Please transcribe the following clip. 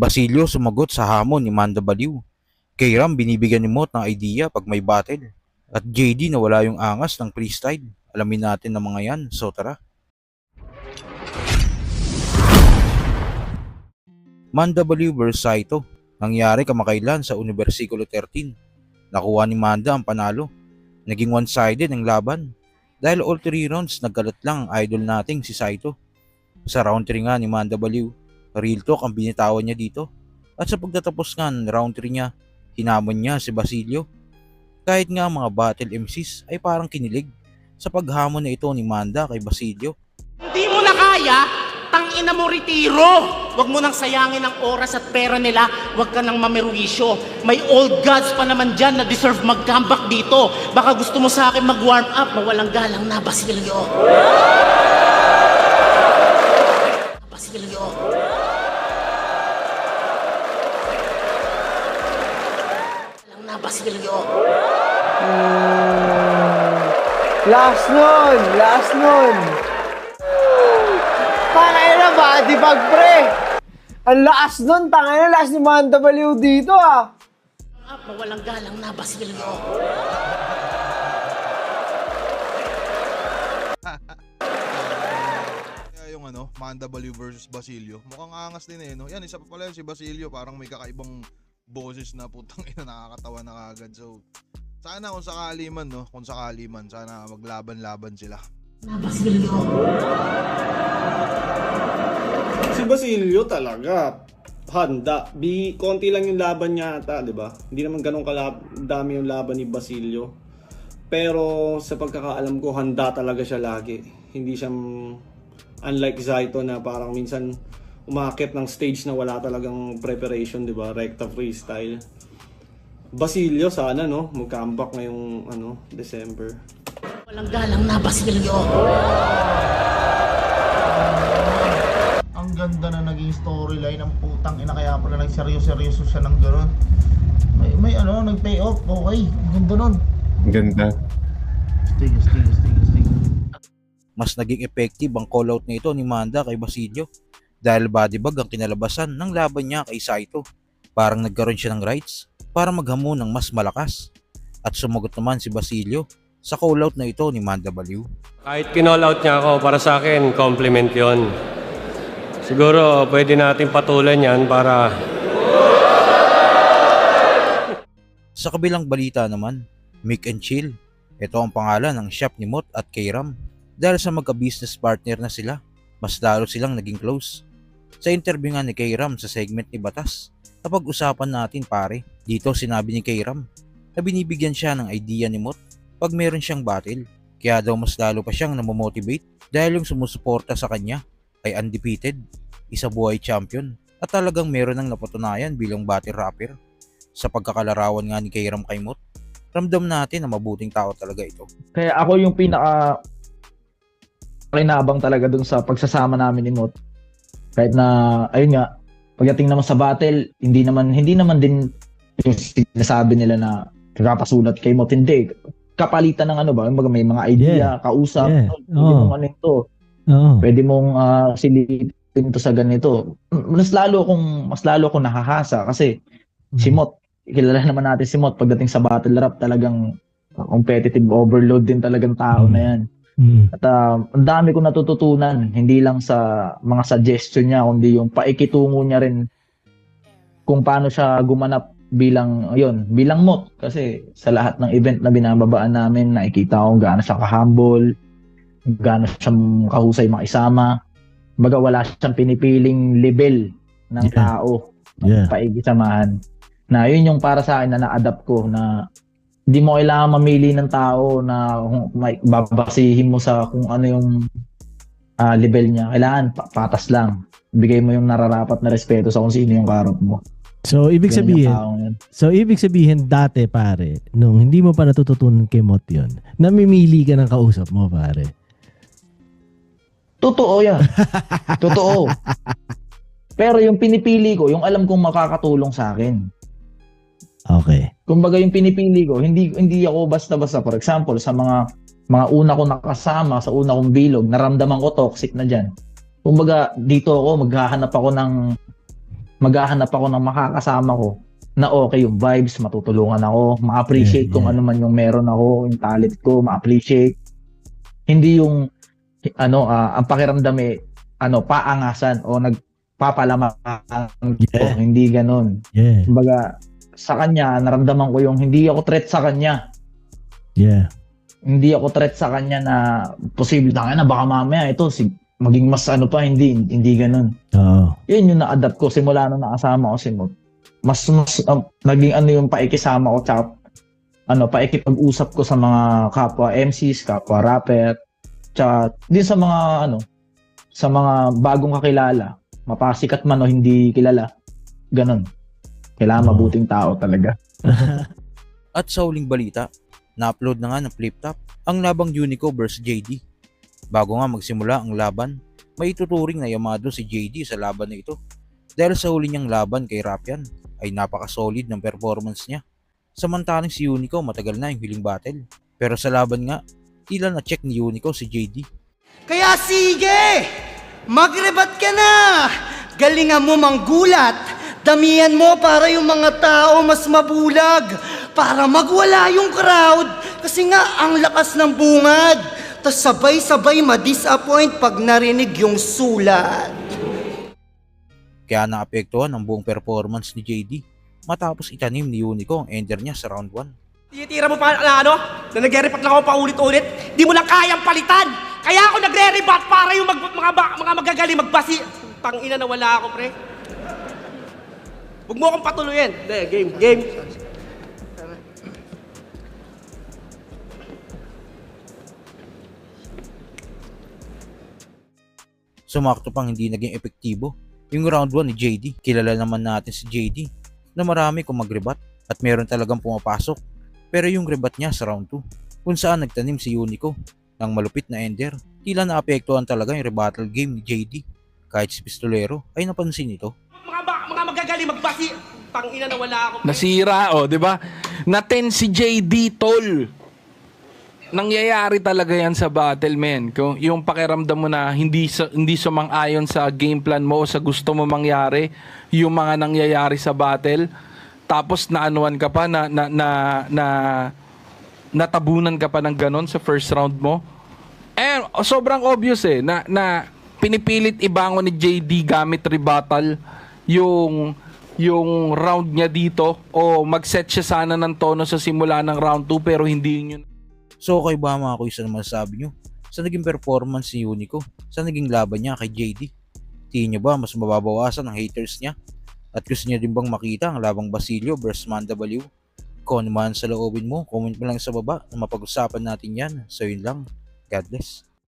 Basilio sumagot sa hamon ni Manda Baliw. Kay Ram binibigyan ni Mot ng idea pag may battle. At JD nawala yung angas ng freestyle. Alamin natin ng mga yan, so tara. Manda Baliw vs Saito. Nangyari kamakailan sa Universikulo 13. Nakuha ni Manda ang panalo. Naging one-sided ang laban. Dahil all 3 rounds nagkalat lang ang idol nating si Saito. Sa round 3 nga ni Manda Baliw, real talk ang binitawan niya dito. At sa pagtatapos nga ng round 3 niya, hinamon niya si Basilio. Kahit nga ang mga battle MCs ay parang kinilig sa paghamon na ito ni Manda kay Basilio. Hindi mo na kaya, tangina mo retiro. Huwag mo nang sayangin ang oras at pera nila, huwag ka nang mamerwisyo. May old gods pa naman dyan na deserve mag-comeback dito. Baka gusto mo sa akin mag-warm up, mawalang galang na, Basilio. Basilio. Galang na, Basilio. Last nun. Tangay na ba? Di bag pre. Ang lakas nun, tangay na lakas ni Manda Baliw dito ah. Mawalang galang na, Basilio. Yung Manda Baliw versus Basilio. Mukhang angas din eh, no? Yan, isa pa pala yun si Basilio. Parang may kakaibang boses na putang ina, nakakatawa na kagad. So, sana kung sakali man, no? Kung sakali man, sana maglaban-laban sila. Basilio. Si Basilio talaga handa. Konti lang yung laban niya ata, 'di ba? Hindi naman ganun dami yung laban ni Basilio. Pero sa pagkakaalam ko, handa talaga siya lagi. Hindi siya unlike Zaito na parang minsan umakit ng stage na wala talagang preparation, 'di ba? Rekta freestyle. Basilio sana mag-comeback ngayong December. Walang galang na, Basilio. Ang ganda na naging storyline ng putang ina, kaya pala nagseryoso siya ng gano'n. May nag-pay off, okay. Ang ganda nun. Ang ganda. Stig. Mas naging effective ang call-out na ito ni Manda kay Basilio dahil bodybag ang kinalabasan ng laban niya kay Saito. Parang nagkaroon siya ng rights para maghamon ng mas malakas. At sumagot naman si Basilio sa call-out na ito ni Manda Baliw. Kahit kinall-out niya ako, para sa akin, compliment yon. Siguro pwede natin patulan yan para... Sa kabilang balita naman, Mick and Chill. Ito ang pangalan ng shop ni Mot at Kay-Ram. Dahil sa magka-business partner na sila, mas lalo silang naging close. Sa interview nga ni Kay-Ram sa segment ni Batas, napag-usapan natin pare, dito sinabi ni Kay-Ram na binibigyan siya ng idea ni Mot pag meron siyang battle. Kaya daw mas lalo pa siyang namomotivate dahil yung sumusuporta sa kanya ay undefeated, isa buhay champion at talagang meron ng napatunayan bilang battle rapper. Sa pagkakalarawan nga ni Kay-Ram kay Mot, ramdam natin na mabuting tao talaga ito. Kaya ako yung pinaka kinabang talaga dun sa pagsasama namin ni Mot. Kahit na, ayun nga, pagdating naman sa battle, hindi naman din yung sinasabi nila na kakapasulat kay Mot, hindi. Kapalitan ng may mga idea, kausap, pwede mong ito. Pwede mong silipin to sa ganito. Mas lalo akong nakahasa kasi si Mot, kilala naman natin si Mot pagdating sa battle rap, talagang competitive overload din talagang tao na yan. At ang dami kong natututunan, hindi lang sa mga suggestion niya, kundi yung paikitungo niya rin kung paano siya gumanap bilang Mot. Kasi sa lahat ng event na binababaan namin, nakikita ko gaano siya ka-humble, gaano siya kahusay makisama. Baga wala siyang pinipiling level ng tao, paikisamahan. Na yun yung para sa akin na na-adapt ko, na hindi mo kailangan mamili ng tao na babasihin mo sa kung ano yung level niya. Kailangan patas lang. Bigay mo yung nararapat na respeto sa kung sino yung kaharap mo. So ibig sabihin dati pare, nung hindi mo pa natututunan kay Mot yun, namimili ka ng kausap mo pare. Totoo yan. Totoo. Pero yung pinipili ko, yung alam kong makakatulong sa akin. Okay. Kumbaga yung pinipili ko, hindi ako basta-basta. For example, sa mga una ko nakasama, sa una kong bilog, naramdaman ko toxic na dyan. Kumbaga dito ako, maghahanap ako ng maghahanap ako ng makakasama ko na okay yung vibes, matutulungan ako, ma-appreciate kung ano man yung meron ako, yung talent ko, ma-appreciate. Hindi yung ang pakiramdam paangasan o nagpapalaman ko, hindi ganun. Yeah. Kumbaga, sa kanya, naramdaman ko yung hindi ako threat sa kanya. Yeah. Hindi ako threat sa kanya na posible na baka mamaya ito maging mas hindi ganun. Oo. Yun yung na-adapt ko simula nung nakasama ko si Mot. Mas naging yung paikisama ko tsaka paikipag-usap ko sa mga kapwa MCs, kapwa rapper, tsaka din sa mga bagong kakilala, mapasikat man o hindi kilala. Ganun. Kailangan mabuting tao talaga. At sa huling balita, na-upload na nga ng Flip Top ang labang Unico vs JD. Bago nga magsimula ang laban, may ituturing na yamado si JD sa laban na ito. Dahil sa huli niyang laban kay Rapian ay napaka-solid ng performance niya. Samantalang si Unico matagal na yung huling battle. Pero sa laban nga, tila na-check ni Unico si JD. Kaya sige! Magrebat ka na! Galingan mo manggulat! Damihan mo para yung mga tao mas mabulag! Para magwala yung crowd! Kasi nga ang lakas ng bungad! Tas sabay-sabay ma-disappoint pag narinig yung sulat. Kaya naapektuhan ang buong performance ni JD matapos itanim ni Unico ang ender niya sa round 1. Titira mo pa na na nagre-rebat lang ako paulit-ulit, di mo lang kayang palitan. Kaya ako nagre-rebat para yung mga magagaling magbasi. Tangina na wala ako, pre. Huwag mo akong patuloyin. Game. Sumakto pang hindi naging epektibo yung round 1 ni JD. Kilala naman natin si JD na marami kung magrebat at meron talagang pumapasok. Pero yung rebat niya sa round 2 kung saan nagtanim si Unico ng malupit na ender, tila naapektuhan talaga yung rebuttal game ni JD. Kahit si Pistolero ay napansin ito. Mga magagaling magbasi. Tangina na wala ako, pre. Nasira, di ba? Na-10 si JD, tol. Nangyayari talaga yan sa battle, men. Kung yung pakiramdam mo na hindi sumang-ayon sa game plan mo o sa gusto mo mangyari, yung mga nangyayari sa battle, tapos naanuan ka pa natabunan ka pa ng ganon sa first round mo. Sobrang obvious na pinipilit ibangon ni JD gamit rebuttal yung round niya dito o mag-set siya sana ng tono sa simula ng round 2 pero hindi yun. So kayo ba mga kuys, ano masasabi nyo sa naging performance ni Unico sa naging laban niya kay JD? Tingin nyo ba mas mababawasan ang haters niya? At gusto niya din bang makita ang labang Basilio vs Manda Baliw? Kung ano man sa loobin mo, comment mo lang sa baba na mapag-usapan natin yan. So yun lang, God bless.